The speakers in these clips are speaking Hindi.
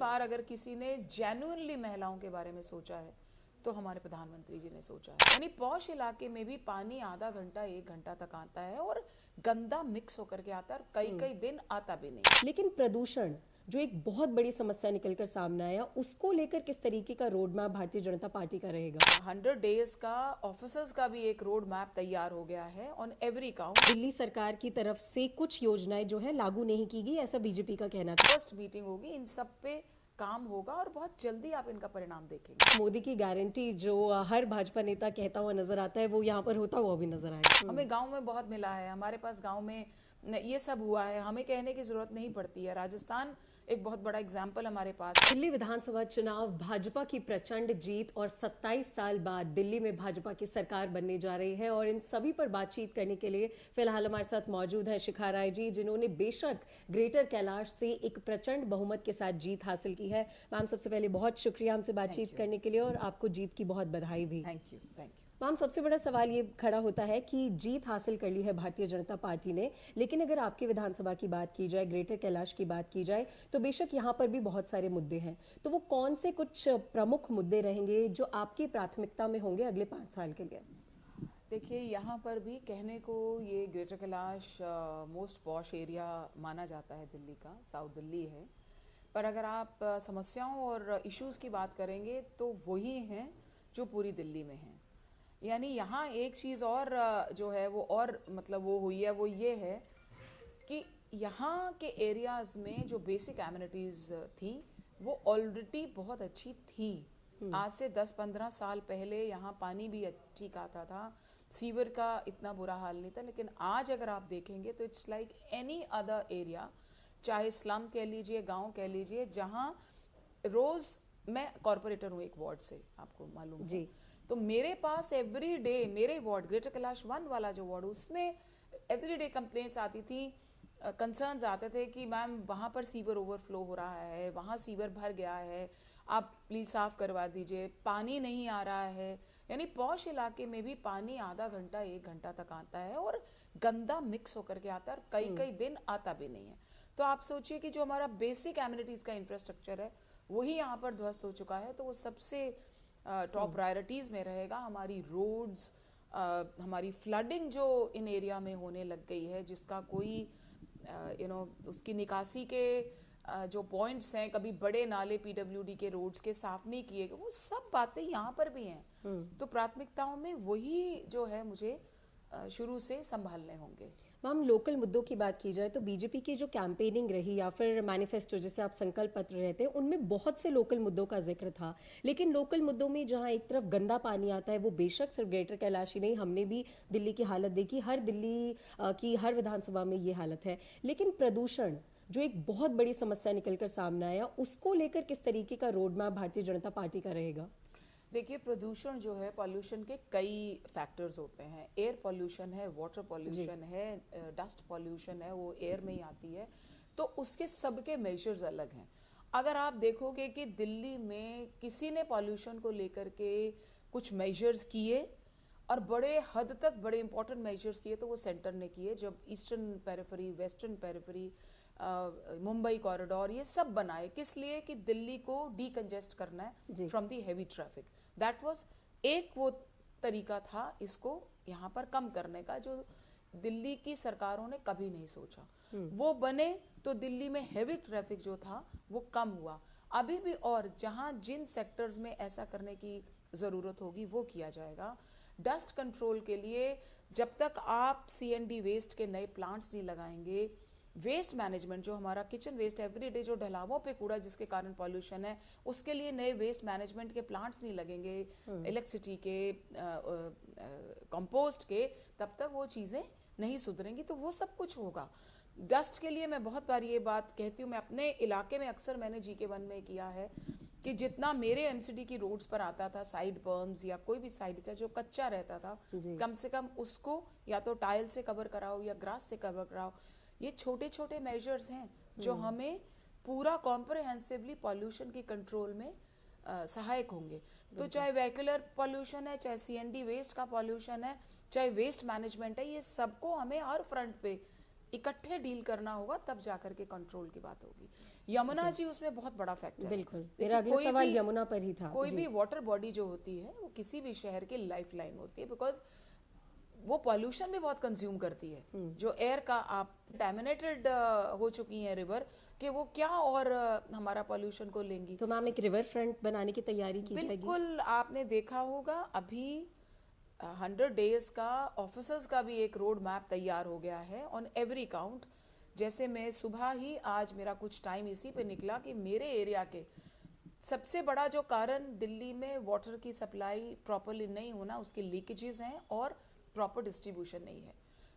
बार अगर किसी ने जेन्युइनली महिलाओं के बारे में सोचा है तो हमारे प्रधानमंत्री जी ने सोचा है। यानी पॉश इलाके में भी पानी आधा घंटा 1 घंटा तक आता है और गंदा मिक्स होकर के आता है और कई कई दिन आता भी नहीं। लेकिन प्रदूषण जो एक बहुत बड़ी समस्या निकलकर सामने आया, उसको लेकर किस तरीके का road map Bharatiya Janata party का रहेगा? 100 डेज का ऑफिसर्स का भी एक रोड मैप तैयार हो गया है ऑन एवरी काउंट। दिल्ली सरकार की तरफ से कुछ योजनाएं जो है लागू नहीं की गई, ऐसा बीजेपी का कहना था। फर्स्ट मीटिंग होगी, इन सब पे काम होगा और बहुत जल्दी आप इनका परिणाम देखेंगे। मोदी की गारंटी जो हर भाजपा नेता कहता हुआ नजर आता है, वो यहाँ पर होता हुआ भी नजर आया। हमें गांव में बहुत मिला है, हमारे पास गांव में ये सब हुआ है, हमें कहने की जरूरत नहीं पड़ती है। राजस्थान एक बहुत बड़ा एग्जाम्पल हमारे पास। दिल्ली विधानसभा चुनाव, भाजपा की प्रचंड जीत और 27 साल बाद दिल्ली में भाजपा की सरकार बनने जा रही है। और इन सभी पर बातचीत करने के लिए फिलहाल हमारे साथ मौजूद है शिखा राय जी, जिन्होंने बेशक ग्रेटर कैलाश से एक प्रचंड बहुमत के साथ जीत हासिल की है। मैम, सबसे पहले बहुत शुक्रिया हमसे बातचीत करने के लिए और आपको जीत की बहुत बधाई भी। Thank you, thank you. Ma'am, सबसे बड़ा सवाल ये खड़ा होता है कि जीत हासिल कर ली है भारतीय जनता पार्टी ने, लेकिन अगर आपकी विधानसभा की बात की जाए, ग्रेटर कैलाश की बात की जाए, तो बेशक यहाँ पर भी बहुत सारे मुद्दे हैं। तो वो कौन से कुछ प्रमुख मुद्दे रहेंगे जो आपकी प्राथमिकता में होंगे अगले 5 साल के लिए? देखिए, यहाँ पर भी कहने को ये greater Kailash most posh area माना जाता है दिल्ली का, साउथ दिल्ली है। पर अगर आप समस्याओं और इश्यूज की बात करेंगे तो वही हैं जो पूरी दिल्ली में हैं। यानी यहाँ एक चीज़ और जो है वो और मतलब वो हुई है, वो ये है कि यहाँ के एरियाज में जो बेसिक एमिनिटीज़ थी वो ऑलरेडी बहुत अच्छी थी। आज से 10-15 साल पहले यहाँ पानी भी ठीक आता था, सीवर का इतना बुरा हाल नहीं था। लेकिन आज अगर आप देखेंगे तो it's like any other area, चाहे स्लम कह लीजिए, गांव कह लीजिए, जहाँ रोज़ मैं कॉरपोरेटर हूँ एक वार्ड से, आपको मालूम है जी। तो मेरे पास एवरी डे मेरे वार्ड ग्रेटर कैलाश 1 वाला जो वार्ड, उसमें एवरी डे कंप्लेंट्स आती थी, कंसर्न्स आते थे कि मैम वहाँ पर सीवर ओवरफ्लो हो रहा है, वहाँ सीवर भर गया है, आप प्लीज़ साफ़ करवा दीजिए, पानी नहीं आ रहा है। यानी पॉश इलाके में भी पानी आधा घंटा 1 घंटा तक आता है और गंदा मिक्स होकर के आता है और कई कई दिन आता भी नहीं है। तो आप सोचिए कि जो हमारा बेसिक एमिनिटीज़ का इंफ्रास्ट्रक्चर है वही यहाँ पर ध्वस्त हो चुका है। तो वो सबसे टॉप प्रायोरिटीज़ में रहेगा। हमारी रोड्स, हमारी फ्लडिंग जो इन एरिया में होने लग गई है, जिसका कोई उसकी निकासी के जो पॉइंट्स हैं, कभी बड़े नाले पीडब्ल्यूडी के रोड्स के साफ नहीं किए गए, वो सब बातें यहाँ पर भी हैं। तो प्राथमिकताओं में वही जो है मुझे शुरू से संभालने होंगे। मैम, लोकल मुद्दों की बात की जाए तो बीजेपी की जो कैंपेनिंग रही या फिर मैनिफेस्टो जिसे आप संकल्प पत्र रहते हैं, उनमें बहुत से लोकल मुद्दों का जिक्र था। लेकिन लोकल मुद्दों में जहां एक तरफ गंदा पानी आता है, वो बेशक सिर्फ ग्रेटर कैलाश ही नहीं, हमने भी दिल्ली की हालत देखी, हर दिल्ली की हर विधानसभा में ये हालत है। लेकिन प्रदूषण जो एक बहुत बड़ी समस्या निकलकर सामने आया, उसको लेकर किस तरीके का road map Bharatiya Janata party का रहेगा? देखिए, प्रदूषण जो है, पॉल्यूशन के कई फैक्टर्स होते हैं। एयर पॉल्यूशन है, वाटर पॉल्यूशन है, डस्ट पॉल्यूशन है, वो एयर में ही आती है। तो उसके सबके मेजर्स अलग हैं। अगर आप देखोगे कि दिल्ली में किसी ने पॉल्यूशन को लेकर के कुछ मेजर्स किए और बड़े हद तक बड़े इंपॉर्टेंट मेजर्स किए, तो वो सेंटर ने किए। जब eastern periphery, western periphery, Mumbai corridor, ये सब बनाए, किस लिए? कि दिल्ली को डीकंजेस्ट करना है from the heavy traffic. That was एक वो तरीका था इसको यहाँ पर कम करने का, जो दिल्ली की सरकारों ने कभी नहीं सोचा। वो बने तो दिल्ली में हेवी ट्रैफिक जो था वो कम हुआ। अभी भी और जहाँ जिन सेक्टर्स में ऐसा करने की ज़रूरत होगी वो किया जाएगा। डस्ट कंट्रोल के लिए जब तक आप सीएनडी वेस्ट के नए प्लांट्स नहीं लगाएंगे, वेस्ट मैनेजमेंट जो हमारा किचन वेस्ट एवरीडे जो ढलावों पे कूड़ा जिसके कारण पॉल्यूशन है, उसके लिए नए वेस्ट मैनेजमेंट के प्लांट्स नहीं लगेंगे, इलेक्ट्रिसिटी के, कंपोस्ट के, तब तक वो चीज़ें नहीं सुधरेंगी। तो वो सब कुछ होगा। डस्ट के लिए मैं बहुत बार ये बात कहती हूँ, मैं अपने इलाके में अक्सर मैंने GK1 में किया है कि जितना मेरे एमसीडी की रोड्स पर आता था, साइड बर्म्स या कोई भी साइड जो कच्चा रहता था, कम से कम उसको या तो टाइल से कवर कराओ या ग्रास से कवर कराओ। ये छोटे छोटे मेजर्स हैं जो हमें पूरा कॉम्प्रिहेंसिवली पॉल्यूशन की कंट्रोल में सहायक होंगे। तो चाहे वेहिकुलर पॉल्यूशन है, चाहे सीएनडी वेस्ट का पॉल्यूशन है, चाहे वेस्ट मैनेजमेंट है, ये सबको हमें हर फ्रंट पे इकट्ठे डील करना होगा, तब जाकर के कंट्रोल की बात होगी। यमुना जी उसमें बहुत बड़ा फैक्टर है। बिल्कुल, देखिए, मेरा अगला कोई सवाल भी- यमुना पर ही था। कोई जी। भी वाटर बॉडी जो होती है वो किसी भी शहर की लाइफ लाइन होती है, बिकॉज वो पॉल्यूशन भी बहुत कंज्यूम करती है। जो एयर का आप कंटामिनेटेड हो चुकी है रिवर, कि वो क्या और हमारा पॉल्यूशन को लेंगी। तो मैम एक रिवर फ्रंट बनाने की तैयारी की जाएगी? बिल्कुल, आपने देखा होगा अभी 100 डेज का ऑफिसर्स का भी एक रोड मैप तैयार हो गया है ऑन एवरी काउंट। जैसे मैं सुबह ही आज मेरा कुछ टाइम इसी पे निकला कि मेरे एरिया के सबसे बड़ा जो कारण दिल्ली में वाटर की सप्लाई प्रॉपरली नहीं होना, उसकी लीकेजेस हैं और प्रॉपर डिस्ट्रीब्यूशन नहीं है।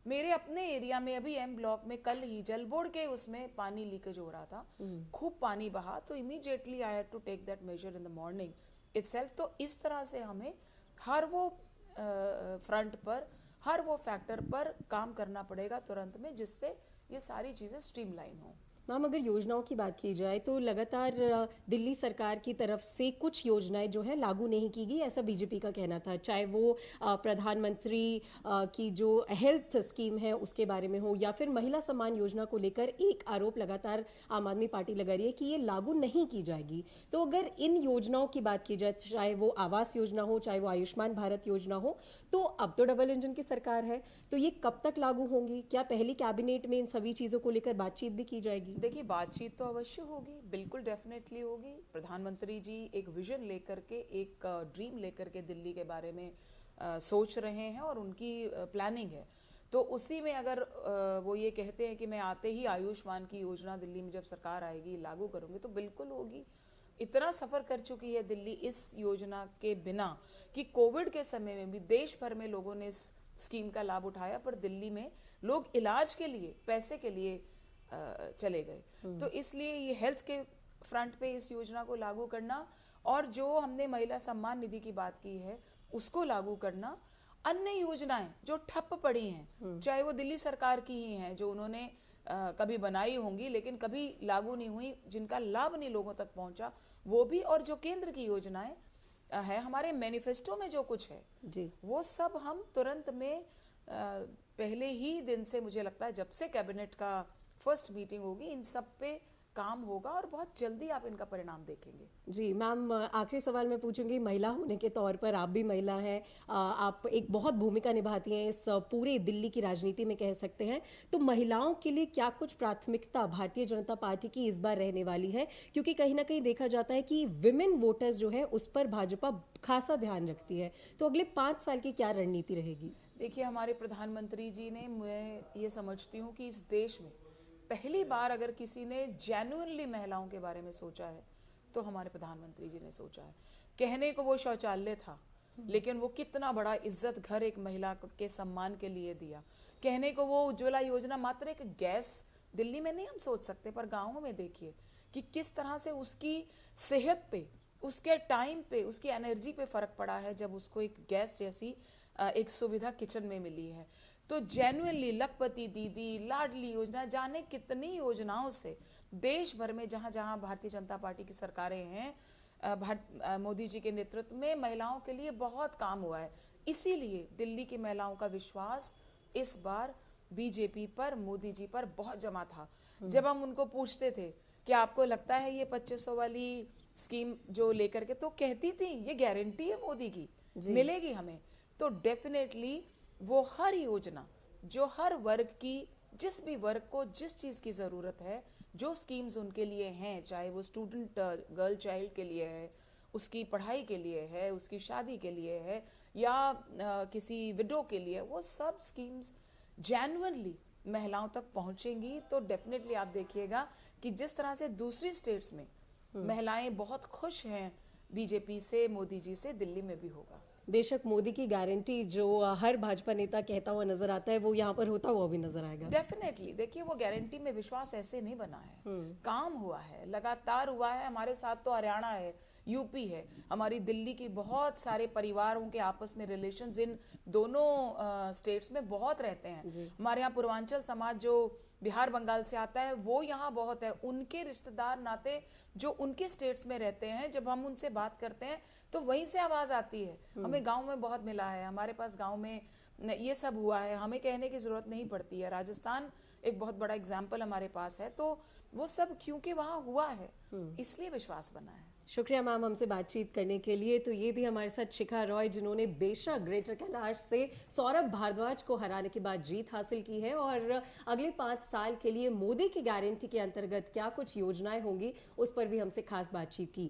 मेरे अपने एरिया में अभी एम ब्लॉक में कल ही जल बोर्ड के उसमें पानी लीकेज हो रहा था, खूब पानी बहा, तो immediately I had to take that measure in the morning itself. तो इस तरह से हमें हर वो फ्रंट पर, हर वो फैक्टर पर काम करना पड़ेगा तुरंत में, जिससे ये सारी चीजें स्ट्रीमलाइन हो। मैम अगर योजनाओं की बात की जाए तो लगातार दिल्ली सरकार की तरफ से कुछ योजनाएं जो है लागू नहीं की गई, ऐसा बीजेपी का कहना था। चाहे वो प्रधानमंत्री की जो हेल्थ स्कीम है उसके बारे में हो, या फिर महिला सम्मान योजना को लेकर एक आरोप लगातार आम आदमी पार्टी लगा रही है कि ये लागू नहीं की जाएगी। तो अगर इन योजनाओं की बात की जाए, चाहे वो आवास योजना हो, चाहे वो आयुष्मान भारत योजना हो, तो अब तो डबल इंजन की सरकार है, तो ये कब तक लागू होंगी? क्या पहली कैबिनेट में इन सभी चीजों को लेकर बातचीत भी की जाएगी? देखिए, बातचीत तो अवश्य होगी, बिल्कुल डेफिनेटली होगी। प्रधानमंत्री जी एक विजन लेकर के, एक ड्रीम लेकर के दिल्ली के बारे में सोच रहे हैं और उनकी प्लानिंग है। तो उसी में अगर वो ये कहते हैं कि मैं आते ही आयुष्मान की योजना दिल्ली में जब सरकार आएगी लागू करूंगी, तो बिल्कुल होगी। इतना सफर कर चुकी है दिल्ली इस योजना के बिना कि कोविड के समय में भी देश भर में लोगों ने इस स्कीम का लाभ उठाया, पर दिल्ली में लोग इलाज के लिए, पैसे के लिए चले गए। तो इसलिए ये हेल्थ के फ्रंट पे इस योजना को लागू करना, और जो हमने महिला सम्मान निधि की बात की है उसको लागू करना, अन्य योजनाएं जो ठप पड़ी हैं, चाहे वो दिल्ली सरकार की ही हैं, जो उन्होंने कभी बनाई होंगी लेकिन कभी लागू नहीं हुई, जिनका लाभ नहीं लोगों तक पहुंचा, वो भी, और जो केंद्र की योजनाएं है हमारे मैनिफेस्टो में जो कुछ है जी, वो सब हम तुरंत में पहले ही दिन से, मुझे लगता है जब से कैबिनेट का फर्स्ट मीटिंग होगी, इन सब पे काम होगा और बहुत जल्दी आप इनका परिणाम देखेंगे। जी मैम, आखिरी सवाल मैं पूछूंगी, महिला होने के तौर पर आप भी महिला हैं, आप एक बहुत भूमिका निभाती हैं इस पूरे दिल्ली की राजनीति में कह सकते हैं। तो महिलाओं के लिए क्या कुछ प्राथमिकता भारतीय जनता पार्टी की इस बार रहने वाली है? क्योंकि कहीं ना कहीं देखा जाता है कि विमेन वोटर्स जो है उस पर भाजपा खासा ध्यान रखती है। तो अगले 5 साल की क्या रणनीति रहेगी? देखिए, हमारे प्रधानमंत्री जी ने, मैं ये समझती हूँ कि इस देश में पहली बार अगर किसी ने जेन्युइनली महिलाओं के बारे में सोचा है तो हमारे प्रधानमंत्री जी ने सोचा है। कहने को वो शौचालय था, लेकिन वो कितना बड़ा इज्जत घर एक महिला के सम्मान के लिए दिया। कहने को वो उज्ज्वला योजना मात्र एक गैस, दिल्ली में नहीं हम सोच सकते, पर गाँवों में देखिए कि किस तरह से उसकी सेहत पे, उसके टाइम पे, उसकी एनर्जी पे फर्क पड़ा है जब उसको एक गैस जैसी एक सुविधा किचन में मिली है। तो जेन्युइनली लखपति दीदी, लाडली योजना, जाने कितनी योजनाओं से देश भर में जहां जहां भारतीय जनता पार्टी की सरकारें हैं, मोदी जी के नेतृत्व में महिलाओं के लिए बहुत काम हुआ है। इसीलिए दिल्ली की महिलाओं का विश्वास इस बार बीजेपी पर, मोदी जी पर बहुत जमा था। जब हम उनको पूछते थे कि आपको लगता है ये 2500 वाली स्कीम जो लेकर के, तो कहती थी ये गारंटी है मोदी की, मिलेगी हमें। तो डेफिनेटली वो हर योजना जो हर वर्ग की, जिस भी वर्ग को जिस चीज़ की ज़रूरत है, जो स्कीम्स उनके लिए हैं, चाहे वो स्टूडेंट गर्ल चाइल्ड के लिए है, उसकी पढ़ाई के लिए है, उसकी शादी के लिए है, या किसी विडो के लिए, वो सब स्कीम्स जेन्युइनली महिलाओं तक पहुंचेंगी। तो डेफिनेटली आप देखिएगा कि जिस तरह से दूसरी स्टेट्स में महिलाएं बहुत खुश हैं बीजेपी से, मोदी जी से, दिल्ली में भी होगा। बेशक मोदी की गारंटी जो हर भाजपा नेता कहता हुआ नजर आता है वो यहाँ पर होता हुआ भी नजर आएगा। डेफिनेटली, देखिए वो गारंटी में विश्वास ऐसे नहीं बना है, काम हुआ है, लगातार हुआ है। हमारे साथ तो हरियाणा है, यूपी है, हमारी दिल्ली की बहुत सारे परिवारों के आपस में रिलेशंस इन दोनों स्टेट्स में बहुत रहते हैं। हमारे यहाँ पूर्वांचल समाज जो बिहार बंगाल से आता है वो यहाँ बहुत है, उनके रिश्तेदार नाते जो उनके स्टेट्स में रहते हैं, जब हम उनसे बात करते हैं तो वहीं से आवाज आती है। हमें गांव में बहुत मिला है, हमारे पास गांव में ये सब हुआ है, हमें कहने की जरूरत नहीं पड़ती है। राजस्थान एक बहुत बड़ा एग्जाम्पल हमारे पास है। तो वो सब क्योंकि वहाँ हुआ है, इसलिए विश्वास बना है। शुक्रिया मैम हमसे बातचीत करने के लिए। तो ये थी हमारे साथ शिखा रॉय, जिन्होंने बेशक ग्रेटर कैलाश से सौरभ भारद्वाज को हराने के बाद जीत हासिल की है, और अगले 5 साल के लिए मोदी की गारंटी के अंतर्गत क्या कुछ योजनाएं होंगी उस पर भी हमसे खास बातचीत की।